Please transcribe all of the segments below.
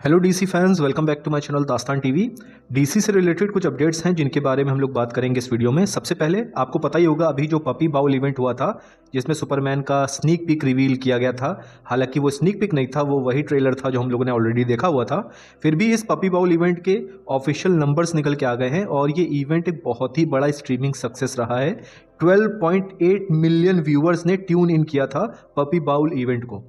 Hello DC fans, welcome back to my channel Dastaan TV. DC से related कुछ updates हैं जिनके बारे में हम लोग बात करेंगे इस वीडियो में। सबसे पहले आपको पता ही होगा अभी जो पपी बाउल इवेंट हुआ था जिसमें सुपरमैन का स्नीक पिक रिवील किया गया था। हालांकि वो स्नीक पिक नहीं था, वो वही ट्रेलर था जो हम लोगों ने ऑलरेडी देखा हुआ था। फिर भी इस पपी बाउल इवेंट के ऑफिशियल नंबर्स निकल के आ गए हैं और ये इवेंट एक बहुत ही बड़ा स्ट्रीमिंग सक्सेस रहा है। 12.8 मिलियन व्यूअर्स ने ट्यून इन किया था पपी बाउल इवेंट को।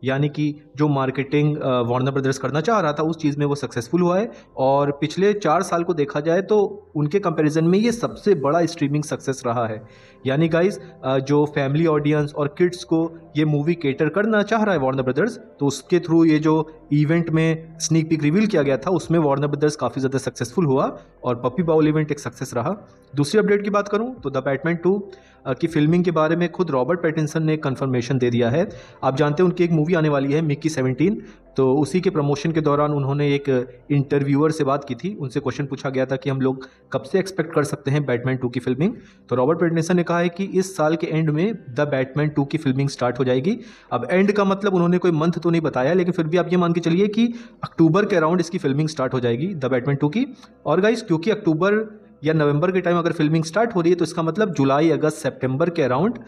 यानी कि जो मार्केटिंग वार्नर ब्रदर्स करना चाह रहा था उस चीज़ में वो सक्सेसफुल हुआ है। और पिछले 4 साल को देखा जाए तो उनके कंपैरिजन में ये सबसे बड़ा स्ट्रीमिंग सक्सेस रहा है। यानी गाइस, जो फैमिली ऑडियंस और किड्स को ये मूवी केटर करना चाह रहा है वार्नर ब्रदर्स, तो उसके थ्रू ये जो इवेंट में स्नीक पीक रिवील किया गया था उसमें वार्नर ब्रदर्स काफ़ी ज़्यादा सक्सेसफुल हुआ और पपी बाउल इवेंट एक सक्सेस रहा। दूसरी अपडेट की बात करूं तो द बैटमैन 2 की फिल्मिंग के बारे में खुद रॉबर्ट पैटिंसन ने कंफर्मेशन दे दिया है। आप जानते हैं उनकी एक मूवी आने वाली है मिकी 17, तो उसी के प्रमोशन के दौरान उन्होंने एक इंटरव्यूअर से बात की थी। उनसे क्वेश्चन पूछा गया था कि हम लोग कब से एक्सपेक्ट कर सकते हैं बैटमैन 2 की फिल्मिंग। तो रॉबर्ट पैटिंसन ने कहा है कि इस साल के एंड में द बैटमैन 2 की फिल्मिंग स्टार्ट हो जाएगी। अब एंड का मतलब उन्होंने कोई मंथ तो नहीं बताया, लेकिन फिर भी आप ये मान के चलिए कि अक्टूबर के अराउंड इसकी फिल्मिंग स्टार्ट हो जाएगी द बैटमैन 2 की। और गाइस, क्योंकि अक्टूबर या नवंबर के टाइम अगर फिल्मिंग स्टार्ट हो रही है तो इसका मतलब जुलाई अगस्त सितंबर के अराउंड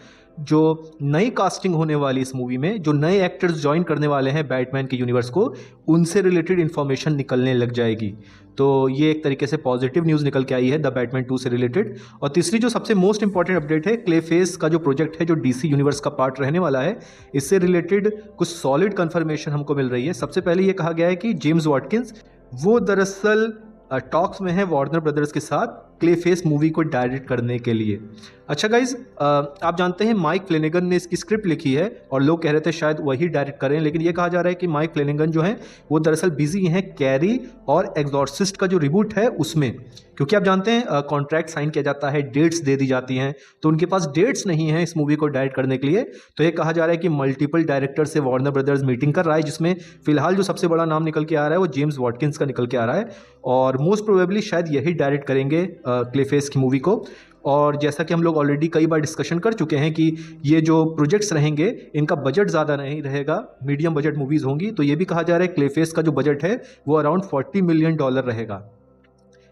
जो नई कास्टिंग होने वाली इस मूवी में, जो नए एक्टर्स ज्वाइन करने वाले हैं बैटमैन के यूनिवर्स को, उनसे रिलेटेड इन्फॉर्मेशन निकलने लग जाएगी। तो ये एक तरीके से पॉजिटिव न्यूज़ निकल के आई है द बैटमैन 2 से रिलेटेड। और तीसरी जो सबसे मोस्ट इंपॉर्टेंट अपडेट है, क्लेफेस का जो प्रोजेक्ट है जो डीसी यूनिवर्स का पार्ट रहने वाला है, इससे रिलेटेड कुछ सॉलिड कंफर्मेशन हमको मिल रही है। सबसे पहले ये कहा गया है कि जेम्स वॉटकिंस वो दरअसल टॉक्स में है वार्नर ब्रदर्स के साथ क्लेफेस मूवी को डायरेक्ट करने के लिए। अच्छा गाइज, आप जानते हैं माइक फ्लेनेगन ने इसकी स्क्रिप्ट लिखी है और लोग कह रहे थे शायद वही डायरेक्ट करें, लेकिन ये कहा जा रहा है कि माइक फ्लेनेगन जो है वो दरअसल बिजी हैं कैरी और एग्जॉर्सिस्ट का जो रिबूट है उसमें। क्योंकि आप जानते हैं कॉन्ट्रैक्ट साइन किया जाता है, डेट्स दे दी जाती हैं, तो उनके पास डेट्स नहीं है इस मूवी को डायरेक्ट करने के लिए। तो ये कहा जा रहा है कि मल्टीपल डायरेक्टर से वार्नर ब्रदर्स मीटिंग कर रहा है, जिसमें फिलहाल जो सबसे बड़ा नाम निकल के आ रहा है वो जेम्स वॉटकिंस का निकल के आ रहा है और मोस्ट प्रोबेबली शायद यही डायरेक्ट करेंगे क्लेफेस की मूवी को। और जैसा कि हम लोग ऑलरेडी कई बार डिस्कशन कर चुके हैं कि ये जो प्रोजेक्ट्स रहेंगे इनका बजट ज़्यादा नहीं रहेगा, मीडियम बजट मूवीज़ होंगी। तो ये भी कहा जा रहा है क्लेफेस का जो बजट है वो अराउंड $40 मिलियन रहेगा,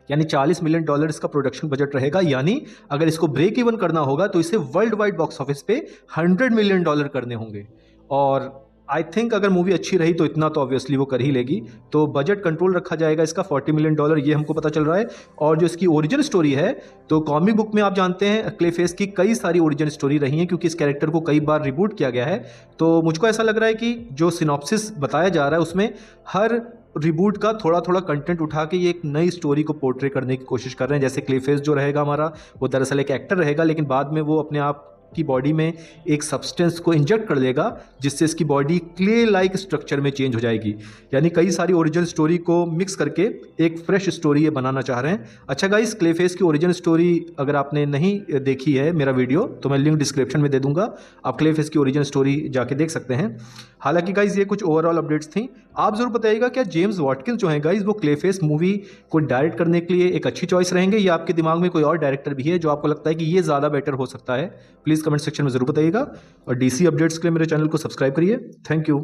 यानी $40 मिलियन इसका प्रोडक्शन बजट रहेगा। यानी अगर इसको ब्रेक इवन करना होगा तो इसे वर्ल्ड वाइड बॉक्स ऑफिस पे $100 मिलियन करने होंगे। और आई थिंक अगर मूवी अच्छी रही तो इतना तो ऑब्वियसली वो कर ही लेगी। तो बजट कंट्रोल रखा जाएगा इसका $40 मिलियन, ये हमको पता चल रहा है। और जो इसकी ओरिजिन स्टोरी है, तो कॉमिक बुक में आप जानते हैं क्लेफेस की कई सारी ओरिजिन स्टोरी रही हैं क्योंकि इस कैरेक्टर को कई बार रिबूट किया गया है। तो मुझको ऐसा लग रहा है कि जो सिनॉप्सिस बताया जा रहा है उसमें हर रिबूट का थोड़ा थोड़ा कंटेंट उठा के ये एक नई स्टोरी को पोर्ट्रे करने की कोशिश कर रहे हैं। जैसे क्लेफेस जो रहेगा हमारा, वो दरअसल एक एक्टर रहेगा, लेकिन बाद में वो अपने आप की बॉडी में एक सब्सटेंस को इंजेक्ट कर देगा जिससे इसकी बॉडी क्ले लाइक स्ट्रक्चर में चेंज हो जाएगी। यानी कई सारी ओरिजिनल स्टोरी को मिक्स करके एक फ्रेश स्टोरी ये बनाना चाह रहे हैं। अच्छा गाइस, क्लेफेस की ओरिजिनल स्टोरी अगर आपने नहीं देखी है मेरा वीडियो, तो मैं लिंक डिस्क्रिप्शन में दे दूंगा, आप क्लेफेस की ओरिजिनल स्टोरी जाके देख सकते हैं। हालांकि गाइज ये कुछ ओवरऑल अपडेट्स थी। आप जरूर बताइएगा क्या जेम्स वॉटकिंस जो है गाइज वो क्लेफेस मूवी को डायरेक्ट करने के लिए एक अच्छी चॉइस रहेंगे, या आपके दिमाग में कोई और डायरेक्टर भी है जो आपको लगता है कि ये ज़्यादा बेटर हो सकता है? प्लीज़ कमेंट सेक्शन में जरूर बताइएगा। और डीसी अपडेट्स के लिए मेरे चैनल को सब्सक्राइब करिए। Thank you.